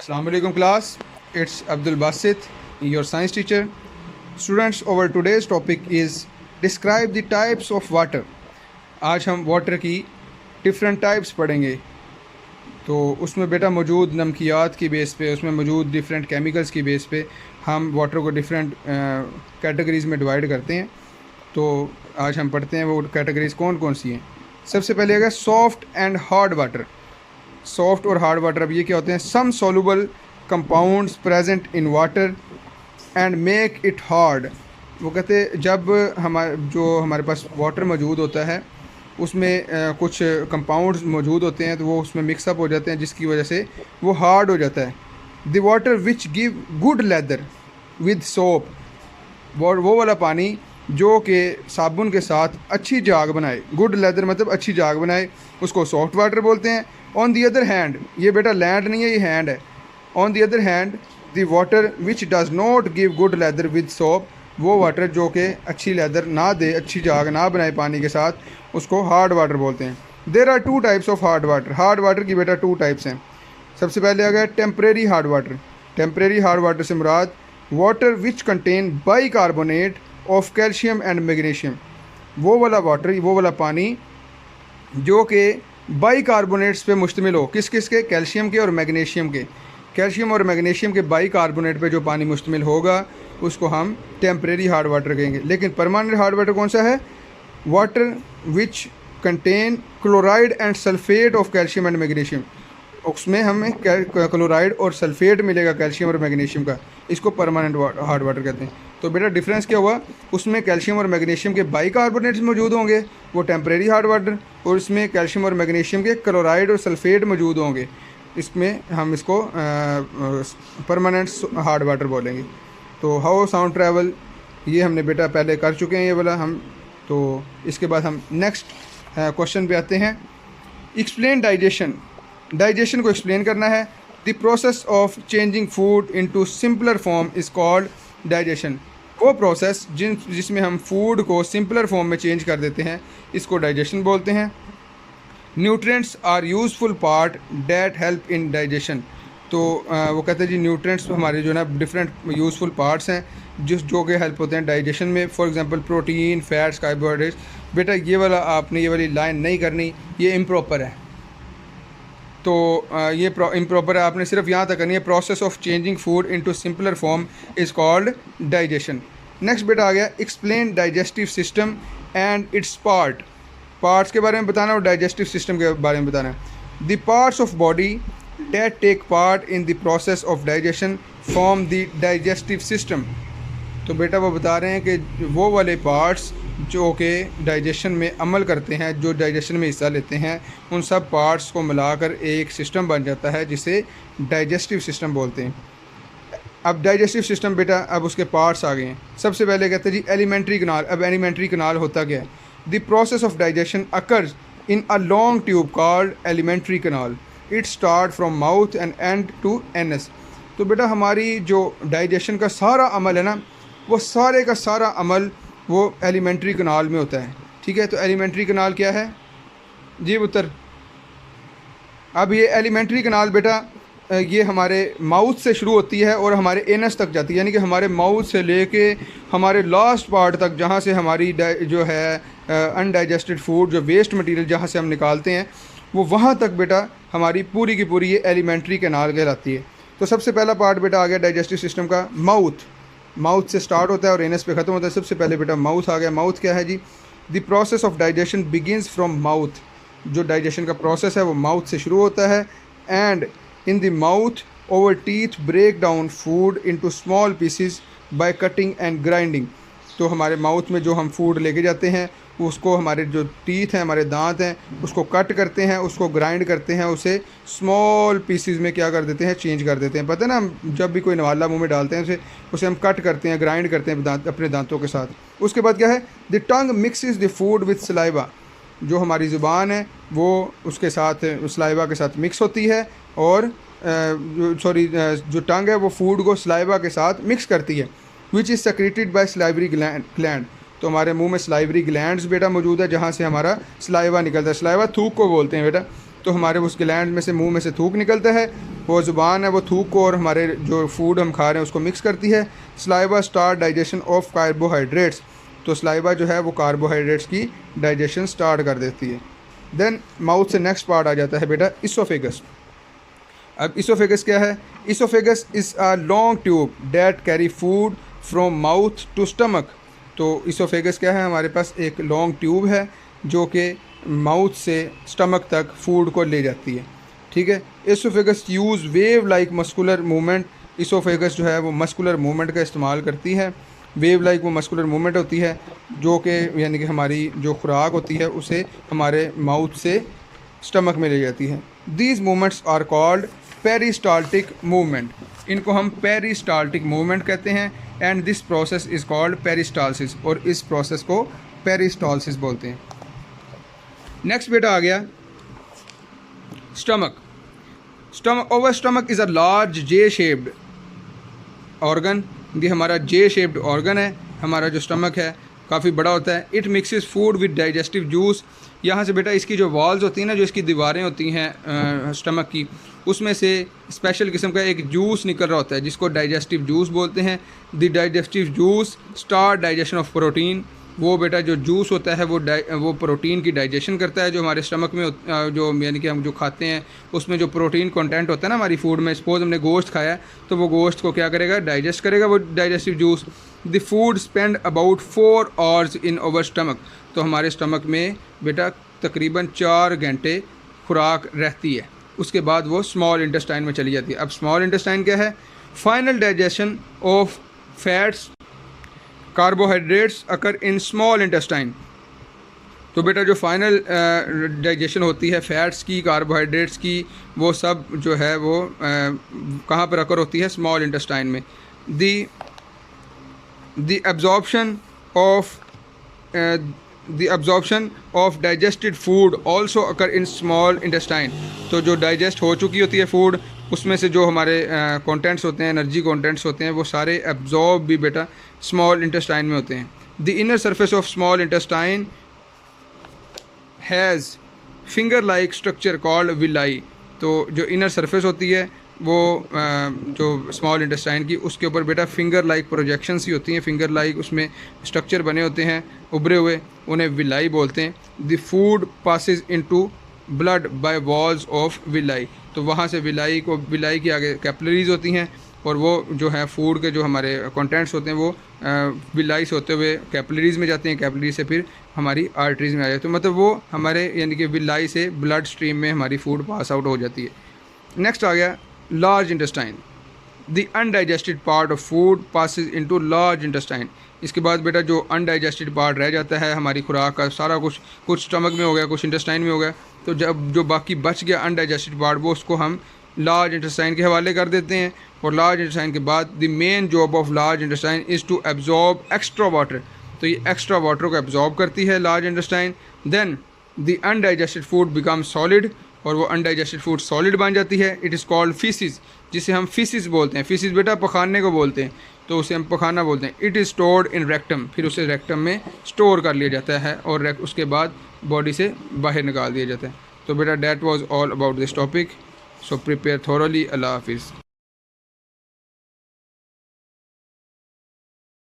Assalamu alaikum class. It's Abdul Basit, your science teacher. Students, our today's topic is describe the types of water. आज हम water की different types पढ़ेंगे। तो उसमें बेटा मौजूद नमकियात की बेस पे, उसमें मौजूद डिफरेंट केमिकल्स की बेस पे हम वाटर को डिफरेंट कैटेगरीज़ में डिवाइड करते हैं। तो आज हम पढ़ते हैं वो कैटेगरीज़ कौन कौन सी हैं। सबसे पहले अगर soft and hard water. Soft और हार्ड वाटर अब ये क्या होते हैं? Some soluble compounds present in water and make it hard. वो कहते हैं जब हमारे पास वाटर मौजूद होता है उसमें कुछ कंपाउंड्स मौजूद होते हैं तो वो उसमें मिक्सअप हो जाते हैं जिसकी वजह से वो हार्ड हो जाता है। The water which give good lather with soap, वो वाला पानी जो कि साबुन के साथ अच्छी जाग बनाए। गुड लेदर मतलब अच्छी जाग बनाए, उसको सॉफ्ट वाटर बोलते हैं। ऑन दी अदर हैंड, ये बेटा लैंड नहीं है, ये हैंड है। On the other hand the water which does not give good lather with soap, वो वाटर जो कि अच्छी लेदर ना दे, अच्छी जाग ना बनाए पानी के साथ, उसको हार्ड वाटर बोलते हैं। There are two types of hard water. Hard water की बेटा टू टाइप्स हैं। सबसे पहले आ गया temporary hard water. Temporary hard water से मुराद water which contain bicarbonate of calcium and magnesium, वो वाला वाटर, वो वाला पानी जो कि बाइकार्बोनेट्स पे मुश्तमिल हो। किस किस के? कैल्शियम के और मैग्नीशियम के। कैल्शियम और मैग्नीशियम के बाइकार्बोनेट पे जो पानी मुश्तमिल होगा उसको हम टेम्परेरी हार्ड वाटर कहेंगे। लेकिन परमानेंट हार्ड वाटर कौन सा है? Water which contain chloride and sulphate of calcium and magnesium, उसमें हमें क्लोराइड और सल्फेट मिलेगा कैल्शियम और मैग्नीशियम का, इसको परमानेंट हार्ड वाटर कहते हैं। तो बेटा डिफरेंस क्या हुआ? उसमें कैल्शियम और मैग्नीशियम के बाइकार्बोनेट्स मौजूद होंगे, वो टेम्परेरी हार्ड वाटर, और इसमें कैल्शियम और मैग्नीशियम के क्लोराइड और सल्फेट मौजूद होंगे, इसमें हम इसको परमानेंट हार्ड वाटर बोलेंगे। तो हाउ साउंड ट्रैवल ये हमने बेटा पहले कर चुके हैं ये वाला हम। तो इसके बाद हम नेक्स्ट क्वेश्चन पे आते हैं। Explain digestion. डाइजेशन को एक्सप्लेन करना है। The process of changing food into simpler form is called digestion. वो प्रोसेस जिसमें हम फूड को सिंपलर फॉर्म में चेंज कर देते हैं, इसको डाइजेशन बोलते हैं। Nutrients are useful part that help in digestion. तो वो कहते हैं जी न्यूट्रिएंट्स हमारे जो है ना डिफरेंट यूज़फुल पार्ट्स हैं जो कि हेल्प होते हैं डाइजेशन में। For example protein, fats, carbohydrates. बेटा ये वाला आपने ये वाली लाइन नहीं करनी, ये इम्प्रॉपर है। तो ये इम्प्रॉपर है, आपने सिर्फ यहाँ तक करनी है। Process of changing food into simpler form is called digestion. Next बेटा आ गया explain digestive system and its parts के बारे में बताना और डाइजेस्टिव सिस्टम के बारे में बताना है। The parts of body that take part in the process of digestion form the digestive system। तो बेटा वो बता रहे हैं कि वो वाले पार्ट्स जो कि डाइजेशन में अमल करते हैं, जो डाइजेशन में हिस्सा लेते हैं, उन सब पार्ट्स को मिलाकर एक सिस्टम बन जाता है जिसे डाइजेस्टिव सिस्टम बोलते हैं। अब डाइजेस्टिव सिस्टम बेटा अब उसके पार्ट्स आ गए हैं। सबसे पहले कहते हैं जी एलिमेंट्री कनाल। अब एलिमेंट्री कनाल होता क्या है? The process of digestion occurs in a long tube called alimentary canal. It start from mouth and end to anus. तो बेटा हमारी जो डाइजेशन का सारा अमल है ना, वो सारे का सारा अमल वो एलिमेंट्री कनाल में होता है। ठीक है, तो एलिमेंट्री कनाल क्या है जी पुत्र? अब ये एलिमेंट्री कनाल बेटा ये हमारे माउथ से शुरू होती है और हमारे एनस तक जाती है, यानी कि हमारे माउथ से लेके हमारे लास्ट पार्ट तक, जहाँ से हमारी जो है अनडाइजेस्टेड फूड, जो वेस्ट मटेरियल जहाँ से हम निकालते हैं, वो वहाँ तक बेटा हमारी पूरी की पूरी ये एलिमेंट्री कैनाल कहलाती है। तो सबसे पहला पार्ट बेटा आ गया डाइजेस्टिव सिस्टम का माउथ। माउथ से स्टार्ट होता है और एनस पे ख़त्म होता है। सबसे पहले बेटा माउथ आ गया। माउथ क्या है जी? The process of digestion begins from mouth. जो डाइजेशन का प्रोसेस है वो माउथ से शुरू होता है। And in the mouth over teeth break down food into small pieces by cutting and grinding. तो हमारे माउथ में जो हम फूड लेके जाते हैं उसको हमारे जो टीथ हैं, हमारे दांत हैं, उसको कट करते हैं, उसको ग्राइंड करते हैं, उसे स्मॉल पीसीज में क्या कर देते हैं? चेंज कर देते हैं। पता है ना, हम जब भी कोई नवाला मुंह में डालते हैं उसे हम कट करते हैं, ग्राइंड करते हैं अपने दांतों के साथ। उसके बाद क्या है? The tongue mixes the food with saliva. जो हमारी ज़ुबान है वो उसके साथ सलाइवा के साथ मिक्स होती है, और जो टंग है वो फूड को सलाइवा के साथ मिक्स करती है। Which is secreted bye salivary gland. तो हमारे मुंह में सलाइवरी ग्लैंड्स बेटा मौजूद है जहाँ से हमारा सलाइवा निकलता है। सलाइवा थूक को बोलते हैं बेटा। तो हमारे उस ग्लैंड में से, मुंह में से थूक निकलता है वो ज़ुबान है वो थूक को और हमारे जो फूड हम खा रहे हैं उसको मिक्स करती है। Saliva start digestion of carbohydrates, तो सलाइवा जो है वो कार्बोहाइड्रेट्स की डाइजेशन स्टार्ट कर देती है। देन माउथ से नेक्स्ट पार्ट आ जाता है बेटा इसोफेगस। अब इसोफेगस क्या है? Oesophagus is a long tube that carry food from mouth to stomach. तो इसोफेगस क्या है? हमारे पास एक लॉन्ग ट्यूब है जो कि माउथ से स्टमक तक फूड को ले जाती है, ठीक है। Oesophagus use wave like muscular movement, oesophagus जो है वो मस्कुलर मूवमेंट का इस्तेमाल करती है। वेव लाइक वो मस्कुलर मूवमेंट होती है जो कि यानी कि हमारी जो खुराक होती है उसे हमारे माउथ से स्टमक में ले जाती है। These movements are called peristaltic movement, इनको हम पेरिस्टाल्टिक मूवमेंट कहते हैं। And this process is called peristalsis, और इस प्रोसेस को पेरिस्टालसिस बोलते हैं। नेक्स्ट बेटा आ गया stomach. Over stomach is a large J shaped organ, ये हमारा जे शेप्ड ऑर्गन है। हमारा जो स्टमक है काफ़ी बड़ा होता है। It mixes food with digestive juice, यहाँ से बेटा इसकी जो वॉल्स होती हैं ना, जो इसकी दीवारें होती हैं स्टमक की, उसमें से स्पेशल किस्म का एक जूस निकल रहा होता है जिसको डाइजेस्टिव जूस बोलते हैं। The digestive juice start digestion of protein, वो बेटा जो जूस होता है वो प्रोटीन की डाइजेशन करता है जो हमारे स्टमक में जो यानी कि हम जो खाते हैं उसमें जो प्रोटीन कंटेंट होता है ना हमारी फूड में, सपोज हमने गोश्त खाया तो वो गोश्त को क्या करेगा? डाइजेस्ट करेगा वो digestive juice. The food spend about 4 hours in over stomach, तो हमारे स्टमक में बेटा तकरीबन 4 घंटे खुराक रहती है, उसके बाद वो स्मॉल इंटेस्टाइन में चली जाती है। अब स्मॉल इंटेस्टाइन क्या है? Final digestion of fats carbohydrates occur in small intestine, तो बेटा जो फाइनल डाइजेशन होती है फैट्स की, कार्बोहाइड्रेट्स की, वो सब जो है वो कहाँ पर अकर होती है? स्मॉल इंटेस्टाइन में। The absorption of digested food also occur in small intestine, तो जो डाइजेस्ट हो चुकी होती है फूड उसमें से जो हमारे कंटेंट्स होते हैं, एनर्जी कंटेंट्स होते हैं, वो सारे एब्जॉर्ब भी बेटा स्मॉल इंटेस्टाइन में होते हैं। The inner surface of small intestine has finger like structure called villi, तो जो इनर सरफेस होती है वो जो स्मॉल इंटेस्टाइन की, उसके ऊपर बेटा फिंगर लाइक प्रोजेक्शंस ही होती हैं, फिंगर लाइक उसमें स्ट्रक्चर बने होते हैं उभरे हुए, उन्हें विलाई बोलते हैं। The food passes into blood bye walls of villi, तो वहाँ से विलाई के आगे कैपिलरीज होती हैं और वो जो है फूड के जो हमारे कंटेंट्स होते हैं वो विलाई से होते हुए कैपिलरीज में जाते हैं, कैपिलरी से फिर हमारी आर्टरीज में आ जाती है, तो मतलब वो हमारे यानी कि विलाई से ब्लड स्ट्रीम में हमारी फूड पास आउट हो जाती है। नेक्स्ट आ गया large intestine. The undigested part of food passes into large intestine, इसके बाद बेटा जो अनडाइजेस्टेड पार्ट रह जाता है हमारी खुराक का सारा कुछ स्टमक में हो गया, कुछ इंटेस्टाइन में हो गया, तो जब जो बाकी बच गया अनडाइजेस्टेड पार्ट वो उसको हम लार्ज इंटेस्टाइन के हवाले कर देते हैं। और लार्ज इंटेस्टाइन के बाद the main job of large intestine is to absorb extra water, तो ये एक्स्ट्रा वाटर को एब्जॉर्ब करती है large intestine. Then the undigested food become solid, और वो अनडाइजेस्टेड फूड सॉलिड बन जाती है। इट इज़ कॉल्ड फीसिस, जिसे हम फीसिस बोलते हैं। फीसिस बेटा पखाने को बोलते हैं, तो उसे हम पखाना बोलते हैं। It is stored in rectum, फिर उसे रेक्टम में स्टोर कर लिया जाता है और उसके बाद बॉडी से बाहर निकाल दिया जाता है। तो बेटा that was all about this topic, so prepare thoroughly. अल्लाह हाफिज़।